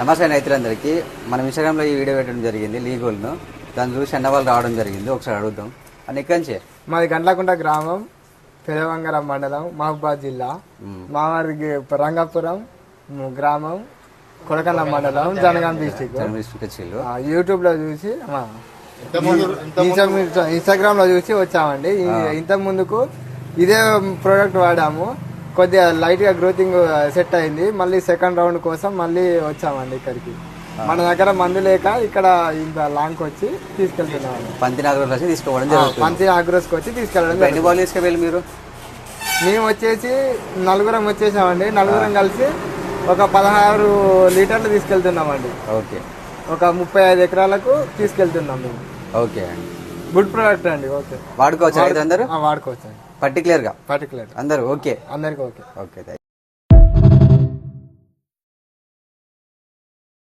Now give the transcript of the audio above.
నమస్తే రైతులందరికీ. మనం ఇన్స్టాగ్రామ్లో ఈ వీడియో పెట్టడం జరిగింది లీగోల్ను. దాన్ని చూసి అన్నవాళ్ళు రావడం జరిగింది. ఒకసారి అడుగుదాం. అని ఎక్కడి నుంచే? మాది గండ్లకుంట గ్రామం, పెదవంగరం మండలం, మహబూబాద్ జిల్లా. మా వారికి రంగాపురం గ్రామం, కొడకన్న మండలం, జనగాం డిస్టిక్. యూట్యూబ్ లో చూసి ఇన్స్టాగ్రామ్ లో చూసి వచ్చామండి. ఇంత ముందుకు ఇదే ప్రోడక్ట్ వాడాము. కొద్దిగా లైట్ గా గ్రోతింగ్ సెట్ అయింది. మళ్ళీ సెకండ్ రౌండ్ కోసం మళ్ళీ వచ్చామండి ఇక్కడికి. మన దగ్గర మందు లేక ఇక్కడ ఇంత లాంగ్ వచ్చి తీసుకెళ్తున్నాం. పంతి నాగరోస్ వచ్చి తీసుకెళ్ళడం. ఎన్ని బాల్ తీసుకెళ్ళి మీరు? మేము వచ్చేసి నలుగురం వచ్చేసామండి. నలుగురం కలిసి ఒక 16 లీటర్లు తీసుకెళ్తున్నామండి. ఓకే. ఒక 35 ఎకరాలకు తీసుకెళ్తున్నాం మేము. ఓకే అండి. గుడ్ ప్రోడక్ట్ అండి. ఓకే, వాడుకోవచ్చు అందరూ? వాడుకోవచ్చు అండి. పర్టికులర్ పర్టికులర్ అందరూ ఓకే. అందరికి ఓకే. ఓకే.